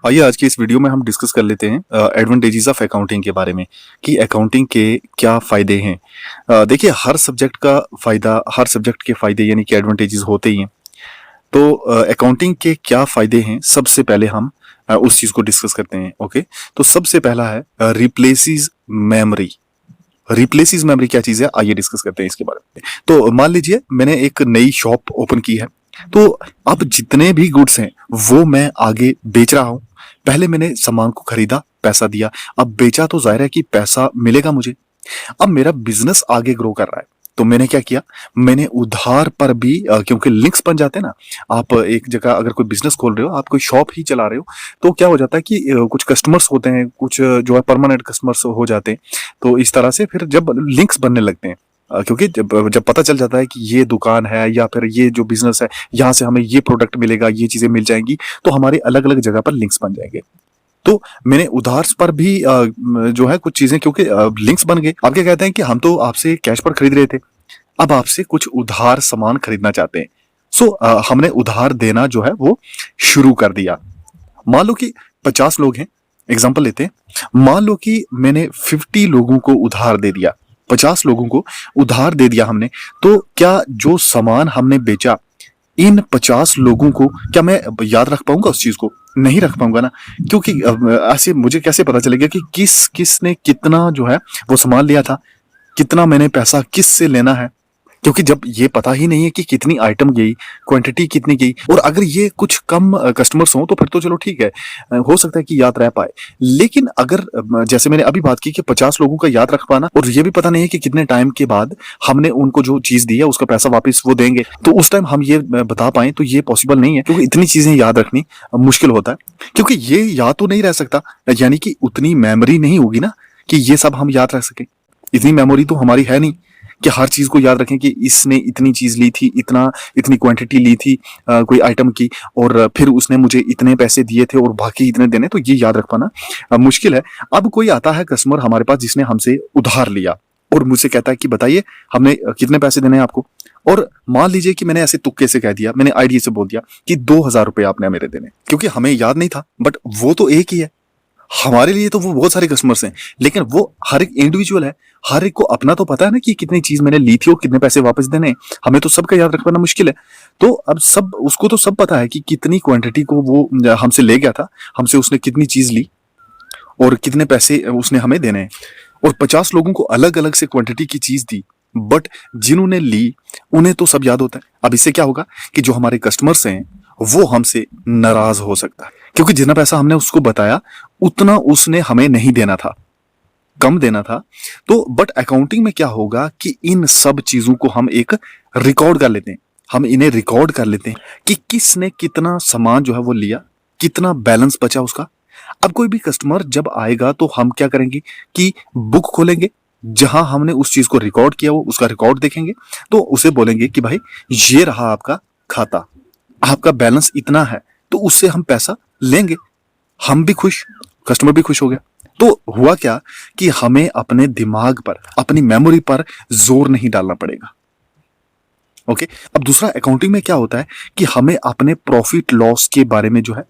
आइए आज की इस वीडियो में हम डिस्कस कर लेते हैं एडवांटेजेस ऑफ अकाउंटिंग के बारे में कि अकाउंटिंग के क्या फ़ायदे हैं। देखिए हर सब्जेक्ट का फ़ायदा, हर सब्जेक्ट के फ़ायदे यानी कि एडवांटेजेस होते ही हैं। तो अकाउंटिंग के क्या फ़ायदे हैं, सबसे पहले हम उस चीज़ को डिस्कस करते हैं। ओके, तो सबसे पहला है रिप्लेसिस मेमोरी। रिप्लेसिस मेमोरी क्या चीज़ है, आइए डिस्कस करते हैं इसके बारे में। तो मान लीजिए मैंने एक नई शॉप ओपन की है, तो अब जितने भी गुड्स हैं वो मैं आगे बेच रहा हूँ। पहले मैंने सामान को खरीदा, पैसा दिया, अब बेचा तो जाहिर है कि पैसा मिलेगा मुझे। अब मेरा बिजनेस आगे ग्रो कर रहा है, तो मैंने क्या किया, मैंने उधार पर भी क्योंकि लिंक्स बन जाते हैं ना। आप एक जगह अगर कोई बिजनेस खोल रहे हो, आप कोई शॉप ही चला रहे हो, तो क्या हो जाता है कि कुछ कस्टमर्स होते हैं, कुछ जो है परमानेंट कस्टमर्स हो जाते हैं। तो इस तरह से फिर जब लिंक्स बनने लगते हैं, क्योंकि जब पता चल जाता है कि ये दुकान है या फिर ये जो बिजनेस है, यहाँ से हमें ये प्रोडक्ट मिलेगा, ये चीजें मिल जाएंगी, तो हमारे अलग अलग जगह पर लिंक्स बन जाएंगे। तो मैंने उधार पर भी जो है कुछ चीजें, क्योंकि लिंक्स बन गए। अब क्या कहते हैं कि हम तो आपसे कैश पर खरीद रहे थे, अब आपसे कुछ उधार सामान खरीदना चाहते हैं। सो हमने उधार देना जो है वो शुरू कर दिया। मान लो कि 50 लोग हैं, एग्जाम्पल लेते हैं। मान लो कि मैंने 50 लोगों को उधार दे दिया, 50 लोगों को उधार दे दिया हमने। तो क्या जो सामान हमने बेचा, इन 50 लोगों को क्या मैं याद रख पाऊंगा उस चीज को? नहीं रख पाऊंगा ना, क्योंकि ऐसे मुझे कैसे पता चलेगा कि किस किस ने कितना जो है वो सामान लिया था, कितना मैंने पैसा किस से लेना है, क्योंकि जब ये पता ही नहीं है कि कितनी आइटम गई, क्वांटिटी कितनी गई। और अगर ये कुछ कम कस्टमर्स हों तो फिर तो चलो ठीक है, हो सकता है कि याद रह पाए। लेकिन अगर जैसे मैंने अभी बात की कि 50 लोगों का याद रख पाना, और ये भी पता नहीं है कि कितने टाइम के बाद हमने उनको जो चीज दी है उसका पैसा वापस वो देंगे, तो उस टाइम हम ये बता पाए, तो ये पॉसिबल नहीं है, क्योंकि इतनी चीजें याद रखनी मुश्किल होता है। क्योंकि ये याद तो नहीं रह सकता, यानी कि उतनी मेमोरी नहीं होगी ना कि ये सब हम याद रख सके। इतनी मेमोरी तो हमारी है नहीं कि हर चीज को याद रखें कि इसने इतनी चीज ली थी, इतनी क्वांटिटी ली थी कोई आइटम की, और फिर उसने मुझे इतने पैसे दिए थे और बाकी इतने देने। तो ये याद रख पाना मुश्किल है। अब कोई आता है कस्टमर हमारे पास जिसने हमसे उधार लिया और मुझसे कहता है कि बताइए हमने कितने पैसे देने हैं आपको। और मान लीजिए कि मैंने ऐसे तुक्के से कह दिया, मैंने आइडिया से बोल दिया कि 2000 रुपए आपने मेरे देने, क्योंकि हमें याद नहीं था। बट वो तो एक ही है, हमारे लिए तो वो बहुत सारे कस्टमर्स हैं, लेकिन वो हर एक इंडिविजुअल है। हर एक को अपना तो पता है ना कि कितनी चीज मैंने ली थी और कितने पैसे वापस देने हैं। हमें तो सबका याद रख पाना मुश्किल है। तो अब सब उसको तो सब पता है कि कितनी क्वांटिटी को वो हमसे ले गया था, हमसे उसने कितनी चीज ली और कितने पैसे उसने हमें देने हैं। और 50 लोगों को अलग अलग से क्वांटिटी की चीज दी, बट जिन्होंने ली उन्हें तो सब याद होता है। अब इससे क्या होगा कि जो हमारे कस्टमर्स हैं वो हमसे नाराज हो सकता है, क्योंकि जितना पैसा हमने उसको बताया उतना उसने हमें नहीं देना था, कम देना था। तो बट अकाउंटिंग में क्या होगा कि इन सब चीजों को हम एक रिकॉर्ड कर लेते हैं, हम इन्हें रिकॉर्ड कर लेते हैं कि किसने कितना सामान जो है वो लिया, कितना बैलेंस बचा उसका। अब कोई भी कस्टमर जब आएगा तो हम क्या करेंगे कि बुक खोलेंगे, जहां हमने उस चीज को रिकॉर्ड किया वो उसका रिकॉर्ड देखेंगे, तो उसे बोलेंगे कि भाई ये रहा आपका खाता, आपका बैलेंस इतना है, तो उससे हम पैसा लेंगे। हम भी खुश, कस्टमर भी खुश हो गया। तो हुआ क्या कि हमें अपने दिमाग पर, अपनी मेमोरी पर जोर नहीं डालना पड़ेगा। ओके, अब दूसरा अकाउंटिंग में क्या होता है कि हमें अपने प्रॉफिट लॉस के बारे में जो है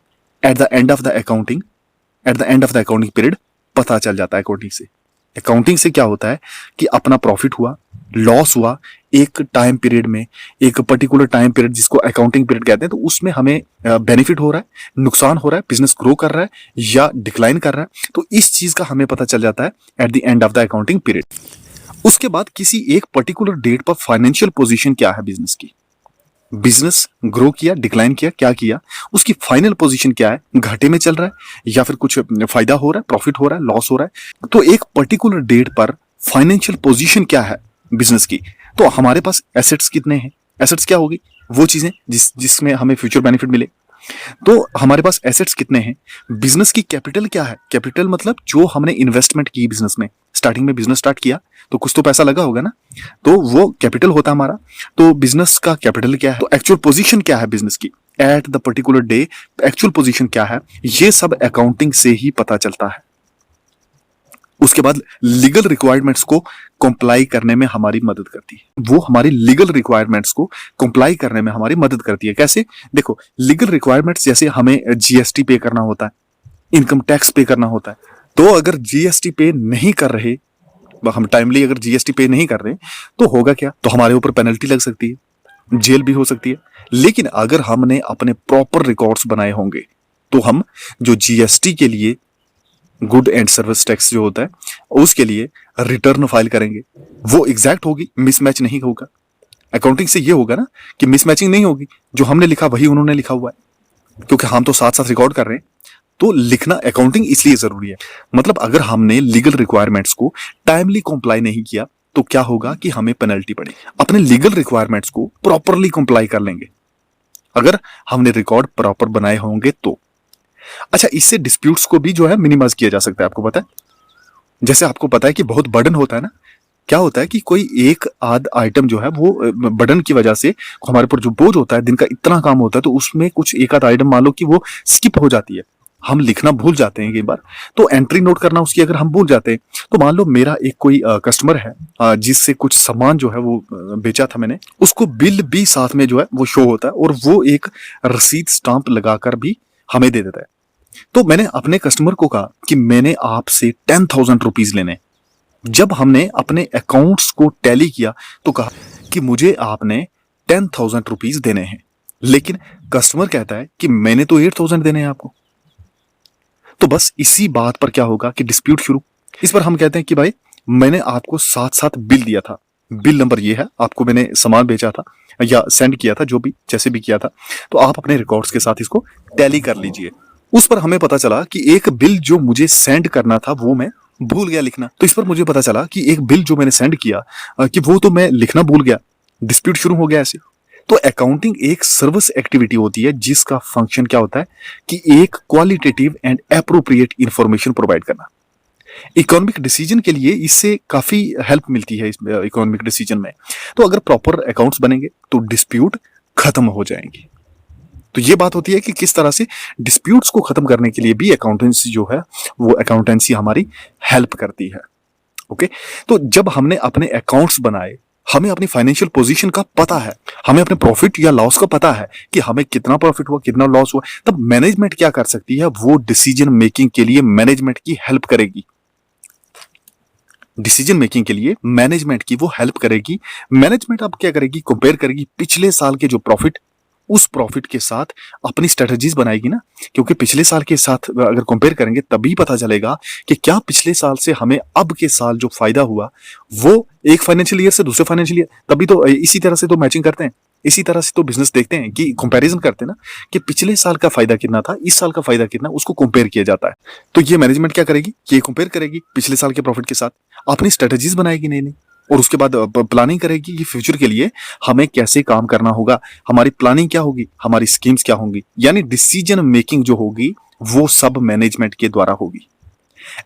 at the end of the accounting, at the end of the accounting period पता चल जाता है। अकाउंटिंग से, अकाउंटिंग से क्या होता है कि अपना प्रॉफिट हुआ, लॉस हुआ, एक टाइम पीरियड में, एक पर्टिकुलर टाइम पीरियड जिसको अकाउंटिंग पीरियड कहते हैं, तो उसमें हमें बेनिफिट हो रहा है, नुकसान हो रहा है, बिजनेस ग्रो कर रहा है या डिक्लाइन कर रहा है, तो इस चीज का हमें पता चल जाता है at the end of the accounting period. उसके बाद किसी एक पर्टिकुलर डेट पर फाइनेंशियल पोजीशन क्या है बिजनेस की, बिजनेस ग्रो किया, डिक्लाइन किया, क्या किया, उसकी फाइनल पोजीशन क्या है, घाटे में चल रहा है या फिर कुछ फायदा हो रहा है, प्रॉफिट हो रहा है, लॉस हो रहा है। तो एक पर्टिकुलर डेट पर फाइनेंशियल पोजीशन क्या है बिजनेस की, तो हमारे पास एसेट्स कितने हैं, एसेट्स क्या होगी, वो चीजें जिसमें हमें फ्यूचर बेनिफिट मिले। तो हमारे पास एसेट्स कितने हैं, बिजनेस की कैपिटल क्या है, कैपिटल मतलब जो हमने इन्वेस्टमेंट की बिजनेस में, स्टार्टिंग में बिजनेस स्टार्ट किया तो कुछ तो पैसा लगा होगा ना, तो वो कैपिटल होता है हमारा। तो बिजनेस का कैपिटल क्या है, तो एक्चुअल पोजीशन क्या है बिजनेस की at the particular day, actual position क्या है, ये सब अकाउंटिंग से ही पता चलता है। उसके बाद लीगल रिक्वायरमेंट्स को कंप्लाई करने में हमारी मदद करती है। वो हमारी लीगल रिक्वायरमेंट्स को कंप्लाई करने में हमारी मदद करती है। कैसे? देखो, लीगल रिक्वायरमेंट्स जैसे हमें जीएसटी पे करना होता है, इनकम टैक्स पे करना होता है। तो अगर जीएसटी पे नहीं कर रहे, हम टाइमली अगर जीएसटी पे नहीं कर रहे, तो होगा क्या? तो हमारे ऊपर पेनल्टी लग सकती है, जेल भी हो सकती है। लेकिन अगर हमने अपने प्रॉपर रिकॉर्ड्स बनाए होंगे, तो हम जो जीएसटी के लिए गुड एंड सर्विस टैक्स जो होता है उसके लिए रिटर्न फाइल करेंगे, वो एग्जैक्ट होगी, मिसमैच नहीं होगा। अकाउंटिंग से ये होगा ना कि मिसमैचिंग नहीं होगी, जो हमने लिखा वही उन्होंने लिखा हुआ है, क्योंकि हम तो साथ साथ रिकॉर्ड कर रहे हैं। तो लिखना अकाउंटिंग इसलिए जरूरी है। मतलब अगर हमने लीगल रिक्वायरमेंट्स को टाइमली कंप्लाई नहीं किया तो क्या होगा कि हमें पेनल्टी पड़ेगी। अपने लीगल रिक्वायरमेंट्स को प्रॉपरली कंप्लाई कर लेंगे अगर हमने रिकॉर्ड प्रॉपर बनाए होंगे तो। अच्छा, इससे डिस्प्यूट्स को भी जो है मिनिमाइज किया जा सकता है। आपको पता है, जैसे आपको पता है कि बहुत बर्डन होता है ना, क्या होता है कि कोई एक आध आइटम जो है वो बर्डन की वजह से हमारे ऊपर जो बोझ होता है, दिन का इतना काम होता है, तो उसमें कुछ एक आध आइटम मान लो कि वो स्किप हो जाती है, हम लिखना भूल जाते हैं कई बार, तो एंट्री नोट करना उसकी अगर हम भूल जाते हैं, तो मान लो मेरा एक कोई कस्टमर है जिससे कुछ सामान जो है वो बेचा था मैंने, उसको बिल भी साथ में जो है वो शो होता है और वो एक रसीद स्टाम्प लगाकर भी हमें दे देता है। तो मैंने अपने कस्टमर को कहा कि मैंने आपसे 10,000 रुपीज लेने। जब हमने अपने अकाउंट्स को टैली किया तो कहा कि मुझे आपने 10,000 रुपीज देने हैं, लेकिन कस्टमर कहता है कि मैंने तो 8,000 देने हैं आपको। तो बस इसी बात पर क्या होगा कि डिस्प्यूट शुरू। इस पर हम कहते हैं कि भाई मैंने आपको साथ साथ बिल दिया था, बिल नंबर ये है, आपको मैंने सामान बेचा था या सेंड किया था, जो भी जैसे भी किया था, तो आप अपने रिकॉर्ड्स के साथ इसको टैली कर लीजिए। उस पर हमें पता चला कि एक बिल जो मुझे सेंड करना था वो मैं भूल गया लिखना। तो इस पर मुझे पता चला कि एक बिल जो मैंने सेंड किया कि वो तो मैं लिखना भूल गया। डिस्प्यूट शुरू हो गया ऐसे। तो अकाउंटिंग एक सर्विस एक्टिविटी होती है जिसका फंक्शन क्या होता है कि एक qualitative and appropriate information provide करना। इकोनॉमिक डिसीजन के लिए इससे काफी हेल्प मिलती है इस इकोनॉमिक डिसीजन में। तो अगर प्रॉपर अकाउंट्स बनेंगे तो डिस्प्यूट खत्म हो जाएंगे। तो ये बात होती है कि किस तरह से डिस्प्यूट्स को खत्म करने के लिए भी अकाउंटेंसी जो है वो अकाउंटेंसी हमारी हेल्प करती है। ओके, तो जब हमने अपने अकाउंट्स बनाए, हमें अपनी फाइनेंशियल पोजीशन का पता है, हमें अपने प्रॉफिट या लॉस का पता है कि हमें कितना प्रॉफिट हुआ, कितना लॉस हुआ, तब मैनेजमेंट क्या कर सकती है, वो डिसीजन मेकिंग के लिए मैनेजमेंट की हेल्प करेगी। डिसीजन मेकिंग के लिए मैनेजमेंट की वो हेल्प करेगी। मैनेजमेंट अब क्या करेगी, कंपेयर करेगी पिछले साल के जो प्रॉफिट, उस प्रॉफिट के साथ अपनी स्ट्रेटजीज बनाएगी ना, क्योंकि पिछले साल के साथ अगर कंपेयर करेंगे तभी पता चलेगा कि क्या पिछले साल से हमें अब के साल जो फायदा हुआ वो एक फाइनेंशियल ईयर से दूसरे फाइनेंशियल ईयर, तभी तो इसी तरह से तो मैचिंग करते हैं, इसी तरह से तो बिजनेस देखते हैं कि कंपैरिजन करते हैं ना कि पिछले साल का फायदा कितना था, इस साल का फायदा कितना, उसको कंपेयर किया जाता है। तो ये मैनेजमेंट क्या करेगी, ये कंपेयर करेगी पिछले साल के प्रॉफिट के साथ, अपनी स्ट्रेटजीज बनाएगी नई नई, और उसके बाद प्लानिंग करेगी कि फ्यूचर के लिए हमें कैसे काम करना होगा, हमारी प्लानिंग क्या होगी, हमारी स्कीम्स क्या होंगी। यानी डिसीजन मेकिंग जो होगी वो सब मैनेजमेंट के द्वारा होगी।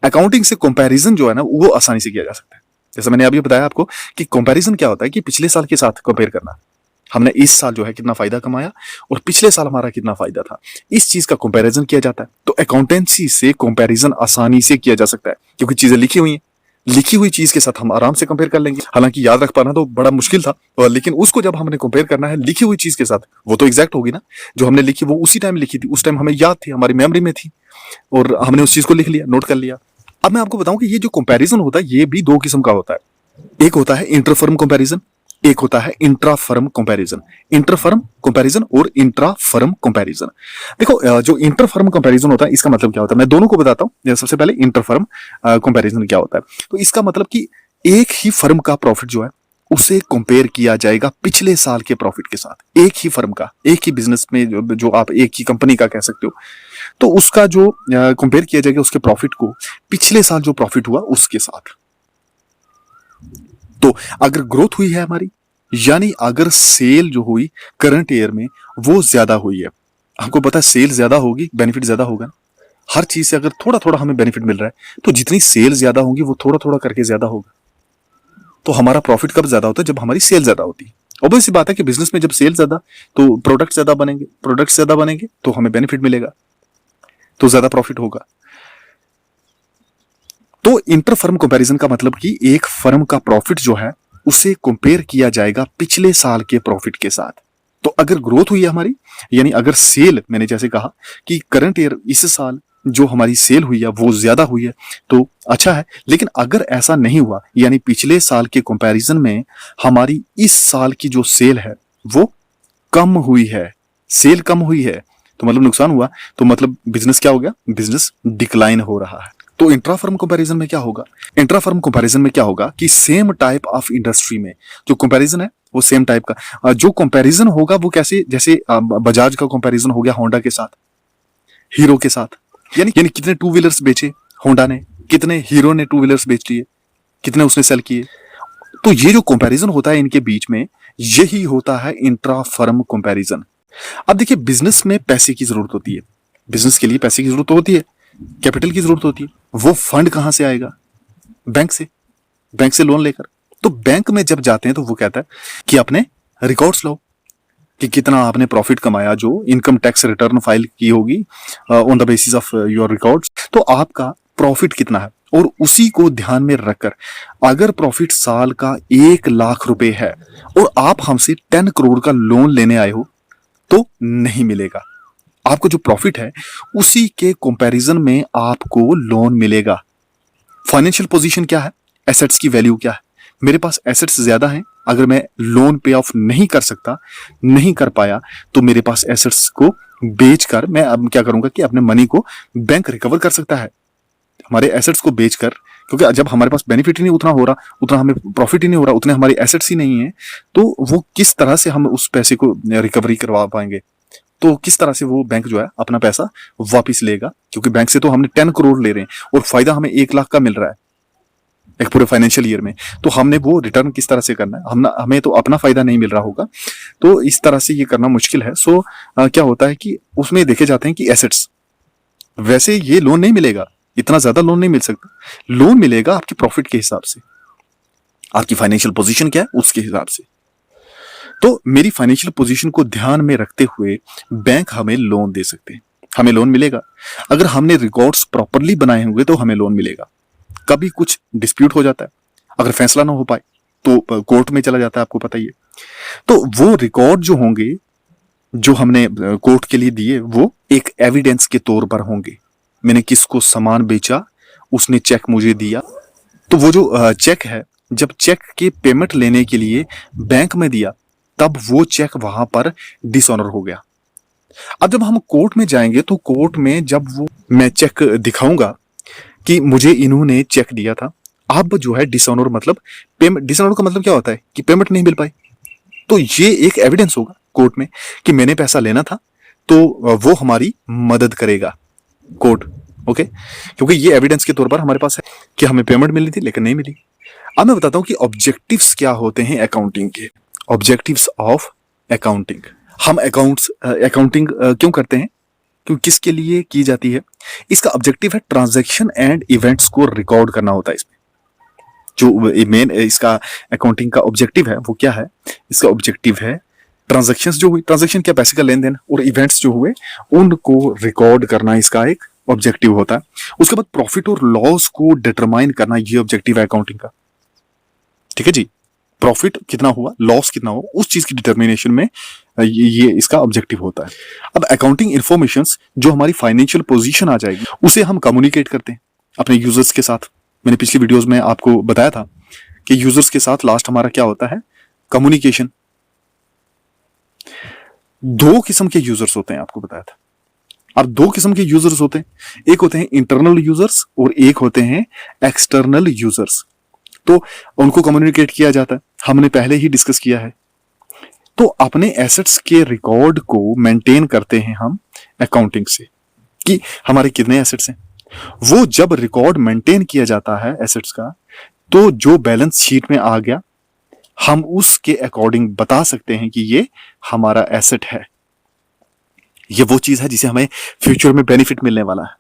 अकाउंटिंग से कंपैरिजन जो है ना वो आसानी से किया जा सकता है। जैसे मैंने अभी बताया आपको कि कंपैरिजन क्या होता है कि पिछले साल के साथ कंपेयर करना, हमने इस साल जो है कितना फायदा कमाया और पिछले साल हमारा कितना फायदा था, इस चीज का कंपैरिजन किया जाता है। तो अकाउंटेंसी से कंपैरिजन आसानी से किया जा सकता है क्योंकि चीजें लिखी हुई हैं, लिखी हुई चीज के साथ हम आराम से कंपेयर कर लेंगे। हालांकि याद रख पाना तो बड़ा मुश्किल था, लेकिन उसको जब हमने कंपेयर करना है लिखी हुई चीज के साथ, वो तो एग्जैक्ट होगी ना, जो हमने लिखी वो उसी टाइम लिखी थी, उस टाइम हमें याद थी, हमारी मेमोरी में थी और हमने उस चीज को लिख लिया, नोट कर लिया। अब मैं आपको बताऊं कि ये जो कंपैरिजन होता है ये भी दो किस्म का होता है। एक होता है इंटरफर्म कंपैरिजन, एक होता है intra firm comparison. Inter firm comparison और इंट्रा फर्म कंपैरिजन। देखो, जो इंटर फर्म कंपैरिजन होता है इसका मतलब क्या होता है, मैं दोनों को बताता हूं। सबसे पहले इंटर फर्म कंपैरिजन क्या होता है, तो इसका मतलब कि एक ही फर्म का प्रॉफिट जो है उसे कंपेयर किया जाएगा पिछले साल के प्रॉफिट के साथ। एक ही फर्म का, एक ही बिजनेस में जो आप एक ही कंपनी का कह सकते हो, तो उसका जो कंपेयर किया जाएगा उसके प्रॉफिट को पिछले साल जो प्रॉफिट हुआ उसके साथ। तो अगर ग्रोथ हुई है हमारी, यानी अगर सेल जो हुई करंट ईयर में वो ज्यादा हुई है, आपको पता है सेल ज्यादा होगी बेनिफिट ज्यादा होगा ना। हर चीज से अगर थोड़ा थोड़ा हमें बेनिफिट मिल रहा है तो जितनी सेल ज्यादा होगी वो थोड़ा थोड़ा करके ज्यादा होगा। तो हमारा प्रॉफिट कब ज्यादा होता है, जब हमारी सेल ज्यादा होती है। ऑब्वियस सी बात है कि बिजनेस में जब सेल ज्यादा तो प्रोडक्ट ज्यादा बनेंगे, प्रोडक्ट ज्यादा बनेंगे तो हमें बेनिफिट मिलेगा, तो ज्यादा प्रॉफिट होगा। तो इंटर फर्म कंपैरिजन का मतलब कि एक फर्म का प्रॉफिट जो है उसे कंपेयर किया जाएगा पिछले साल के प्रॉफिट के साथ। तो अगर ग्रोथ हुई है हमारी, यानी अगर सेल, मैंने जैसे कहा कि करंट ईयर इस साल जो हमारी सेल हुई है वो ज्यादा हुई है तो अच्छा है। लेकिन अगर ऐसा नहीं हुआ, यानी पिछले साल के कंपैरिजन में हमारी इस साल की जो सेल है वो कम हुई है, सेल कम हुई है, तो मतलब नुकसान हुआ, तो मतलब बिजनेस क्या हो गया, बिजनेस डिक्लाइन हो रहा है। तो इंट्रा फर्म कंपैरिजन में क्या होगा, इंट्रा फर्म कंपैरिजन में क्या होगा कि सेम टाइप ऑफ इंडस्ट्री में जो कंपैरिजन है वो सेम टाइप का, जो कंपैरिजन होगा वो कैसे, जैसे बजाज का कंपैरिजन हो गया होंडा के साथ, हीरो के साथ, यानी कितने टू व्हीलर्स बेचे होंडा ने, कितने हीरो ने टू व्हीलर्स बेच लिए, कितने उसने सेल किए। तो ये जो कंपैरिजन होता है इनके बीच में, यही होता है इंट्रा फर्म कंपैरिजन। अब देखिए, बिजनेस में पैसे की जरूरत होती है, बिजनेस के लिए पैसे की जरूरत होती है, कैपिटल की जरूरत होती है। वो फंड कहां से आएगा, बैंक से, बैंक से लोन लेकर। तो बैंक में जब जाते हैं तो वो कहता है कि अपने रिकॉर्ड्स लो कि कितना आपने प्रॉफिट कमाया, जो इनकम टैक्स रिटर्न फाइल की होगी on the basis of your records, तो आपका प्रॉफिट कितना है। और उसी को ध्यान में रखकर अगर प्रॉफिट साल का 1 लाख रुपए है और आप हमसे 10 करोड़ का लोन लेने आए हो तो नहीं मिलेगा। आपको जो प्रॉफिट है उसी के कंपैरिजन में आपको लोन मिलेगा। फाइनेंशियल पोजीशन क्या है, एसेट्स की वैल्यू क्या है, मेरे पास एसेट्स ज्यादा हैं, अगर मैं लोन पे ऑफ नहीं कर सकता, नहीं कर पाया, तो मेरे पास एसेट्स को बेचकर मैं अब क्या करूंगा कि अपने मनी को बैंक रिकवर कर सकता है, हमारे एसेट्स को बेचकर। क्योंकि जब हमारे पास बेनिफिट ही नहीं उतना हो रहा, उतना हमें प्रॉफिट ही नहीं हो रहा, उतने हमारे एसेट्स ही नहीं है, तो वो किस तरह से हम उस पैसे को रिकवरी करवा पाएंगे, तो किस तरह से वो बैंक जो है अपना पैसा वापस लेगा। क्योंकि बैंक से तो हमने 10 करोड़ ले रहे हैं और फायदा हमें 1 लाख का मिल रहा है एक पूरे फाइनेंशियल ईयर में, तो हमने वो रिटर्न किस तरह से करना है, हमें तो अपना फायदा नहीं मिल रहा होगा, तो इस तरह से ये करना मुश्किल है। सो क्या होता है कि उसमें देखे जाते हैं कि एसेट्स, वैसे ये लोन नहीं मिलेगा, इतना ज्यादा लोन नहीं मिल सकता, लोन मिलेगा आपकी प्रॉफिट के हिसाब से, आपकी फाइनेंशियल पोजीशन क्या है उसके हिसाब से। तो मेरी फाइनेंशियल पोजीशन को ध्यान में रखते हुए बैंक हमें लोन दे सकते हैं, हमें लोन मिलेगा। अगर हमने रिकॉर्ड्स प्रॉपरली बनाए होंगे तो हमें लोन मिलेगा। कभी कुछ डिस्प्यूट हो जाता है, अगर फैसला ना हो पाए तो कोर्ट में चला जाता है, आपको पता ही है। तो वो रिकॉर्ड जो होंगे, जो हमने कोर्ट के लिए दिए, वो एक एविडेंस के तौर पर होंगे। मैंने किसको सामान बेचा, उसने चेक मुझे दिया, तो वो जो चेक है, जब चेक के पेमेंट लेने के लिए बैंक में दिया तब वो चेक वहां पर डिसऑनर हो गया। अब जब हम कोर्ट में जाएंगे तो कोर्ट में जब वो मैं चेक दिखाऊंगा कि मुझे इन्होंने चेक दिया था, अब जो है डिसऑनर मतलब पेमेंट, डिसऑनर का मतलब क्या होता है कि पेमेंट नहीं मिल पाई, तो ये एक एविडेंस होगा कोर्ट में कि मैंने पैसा लेना था, तो वो हमारी मदद करेगा कोर्ट। ओके, क्योंकि ये एविडेंस के तौर पर हमारे पास है कि हमें पेमेंट मिलनी थी लेकिन नहीं मिली। अब मैं बताता हूं कि ऑब्जेक्टिव्स क्या होते हैं अकाउंटिंग के, ऑब्जेक्टिव्स ऑफ अकाउंटिंग। हम अकाउंटिंग क्यों करते हैं, क्यों, किसके लिए की जाती है, इसका ऑब्जेक्टिव है ट्रांजैक्शन एंड इवेंट्स को रिकॉर्ड करना होता है। इसमें जो मेन इसका अकाउंटिंग का ऑब्जेक्टिव है वो क्या है, इसका ऑब्जेक्टिव है ट्रांजैक्शंस जो हुई, ट्रांजैक्शन क्या, पैसे का लेन देन, और इवेंट्स जो हुए उनको रिकॉर्ड करना इसका एक ऑब्जेक्टिव होता है। उसके बाद प्रॉफिट और लॉस को डिटरमाइन करना, ये ऑब्जेक्टिव है अकाउंटिंग का। ठीक है जी, प्रॉफिट कितना हुआ, लॉस कितना हुआ, उस चीज की डिटर्मिनेशन में ये इसका ऑब्जेक्टिव होता है। अब अकाउंटिंग इंफॉर्मेशंस जो हमारी फाइनेंशियल पोजीशन आ जाएगी उसे हम कम्युनिकेट करते हैं अपने यूजर्स के साथ। मैंने पिछली वीडियोस में आपको बताया था कि यूजर्स के साथ लास्ट हमारा क्या होता है, कम्युनिकेशन। 2 किस्म के यूजर्स होते हैं, आपको बताया था। अब 2 किस्म के यूजर्स होते हैं, एक होते हैं इंटरनल यूजर्स और एक होते हैं एक्सटर्नल यूजर्स। तो उनको कम्युनिकेट किया जाता है, हमने पहले ही डिस्कस किया है। तो अपने एसेट्स के रिकॉर्ड को मेंटेन करते हैं हम अकाउंटिंग से कि हमारे कितने एसेट्स हैं। वो जब रिकॉर्ड मेंटेन किया जाता है एसेट्स का, तो जो बैलेंस शीट में आ गया हम उसके अकॉर्डिंग बता सकते हैं कि ये हमारा एसेट है, ये वो चीज है जिसे हमें फ्यूचर में बेनिफिट मिलने वाला है,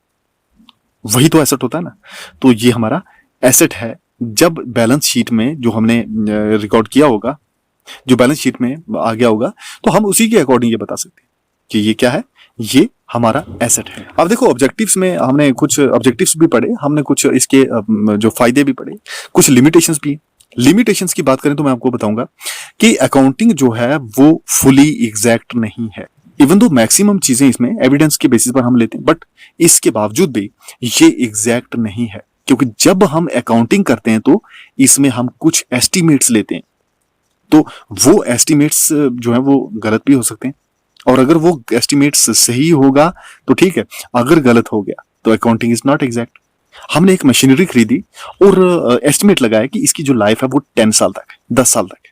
वही तो एसेट होता है ना। तो ये हमारा एसेट है। जब बैलेंस शीट में जो हमने रिकॉर्ड किया होगा, जो बैलेंस शीट में आ गया होगा, तो हम उसी के अकॉर्डिंग ये बता सकते हैं कि ये क्या है, ये हमारा एसेट है। अब देखो ऑब्जेक्टिव्स में हमने कुछ ऑब्जेक्टिव्स भी पढ़े, हमने कुछ इसके जो फायदे भी पढ़े, कुछ लिमिटेशंस भी। लिमिटेशंस की बात करें तो मैं आपको बताऊंगा कि अकाउंटिंग जो है वो फुली एग्जैक्ट नहीं है। इवन दो मैक्सिमम चीजें इसमें एविडेंस के बेसिस पर हम लेते हैं, बट इसके बावजूद भी ये एग्जैक्ट नहीं है, क्योंकि जब हम अकाउंटिंग करते हैं तो इसमें हम कुछ एस्टिमेट्स लेते हैं, तो वो एस्टिमेट्स जो है वो गलत भी हो सकते हैं, और अगर वो एस्टिमेट्स सही होगा तो ठीक है, अगर गलत हो गया तो अकाउंटिंग इज नॉट एग्जैक्ट। हमने एक मशीनरी खरीदी और एस्टिमेट लगाया कि इसकी जो लाइफ है वो 10 साल तक है, 10 साल तक है,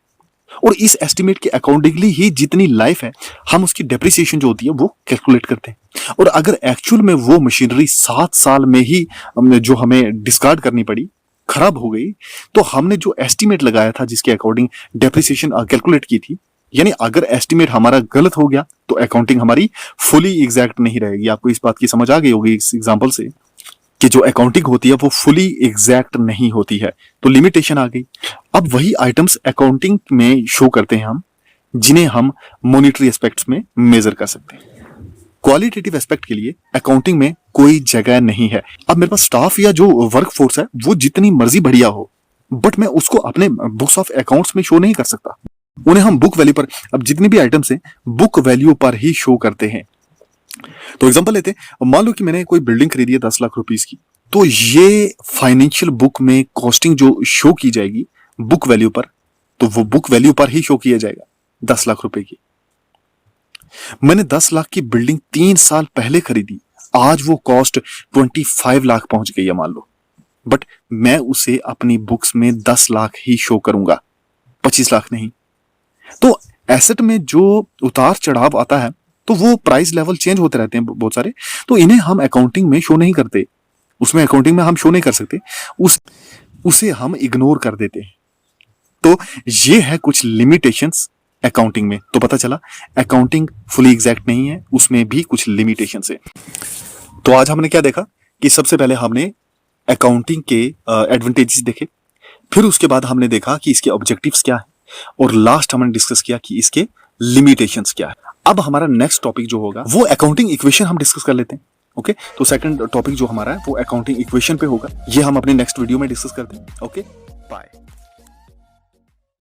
और इस एस्टिमेट के अकॉर्डिंगली ही जितनी लाइफ है हम उसकी डेप्रिसिएशन जो होती है वो कैलकुलेट करते हैं। और अगर एक्चुअल में वो मशीनरी 7 साल में ही जो हमें डिस्कार्ड करनी पड़ी, खराब हो गई, तो हमने जो एस्टिमेट लगाया था जिसके अकॉर्डिंग डेप्रिसिएशन कैलकुलेट की थी, यानी अगर एस्टिमेट हमारा गलत हो गया तो अकाउंटिंग हमारी फुली एग्जैक्ट नहीं रहेगी। आपको इस बात की समझ आ गई होगी इस एग्जांपल से कि जो अकाउंटिंग होती है वो फुली एग्जैक्ट नहीं होती है, तो लिमिटेशन आ गई। अब वही आइटम्स अकाउंटिंग में शो करते हैं हम, जिन्हें हम मॉनिटरी एस्पेक्ट्स में मेजर कर सकते हैं। क्वालिटेटिव एस्पेक्ट के लिए अकाउंटिंग में कोई जगह नहीं है। अब मेरे पास स्टाफ या जो वर्क फोर्स है वो जितनी मर्जी बढ़िया हो, बट मैं उसको अपने बुक्स ऑफ अकाउंट्स में शो नहीं कर सकता। उन्हें हम बुक वैल्यू पर, अब जितने भी आइटम्स हैं बुक वैल्यू पर ही शो करते हैं। तो एग्जांपल लेते हैं, मान लो कि मैंने कोई बिल्डिंग खरीदी है 10 लाख रुपीस की, तो ये फाइनेंशियल बुक में कॉस्टिंग जो शो की जाएगी बुक वैल्यू पर, तो वो बुक वैल्यू पर ही शो किया जाएगा 10 लाख रुपए की। मैंने 10 लाख की बिल्डिंग 3 साल पहले खरीदी, आज वो कॉस्ट 25 लाख पहुंच गई है मान लो, बट मैं उसे अपनी बुक्स में 10 लाख ही शो करूंगा, 25 लाख नहीं। तो एसेट में जो उतार चढ़ाव आता है तो वो प्राइस लेवल चेंज होते रहते हैं बहुत सारे, तो इन्हें हम अकाउंटिंग में शो नहीं करते, उसमें अकाउंटिंग में हम शो नहीं कर सकते, उसे हम इग्नोर कर देते हैं। तो ये है कुछ लिमिटेशंस अकाउंटिंग में। तो पता चला अकाउंटिंग फुली एग्जैक्ट नहीं है, उसमें भी कुछ लिमिटेशंस है। तो आज हमने क्या देखा कि सबसे पहले हमने अकाउंटिंग के एडवांटेजेस देखे, फिर उसके बाद हमने देखा कि इसके ऑब्जेक्टिव्स क्या है, और लास्ट हमने डिस्कस किया कि इसके लिमिटेशंस क्या है। अब हमारा नेक्स्ट टॉपिक जो होगा वो अकाउंटिंग इक्वेशन हम डिस्कस कर लेते हैं। ओके, तो सेकंड टॉपिक जो हमारा है वो अकाउंटिंग इक्वेशन पे होगा, ये हम अपने नेक्स्ट वीडियो में डिस्कस करते हैं। Okay, bye.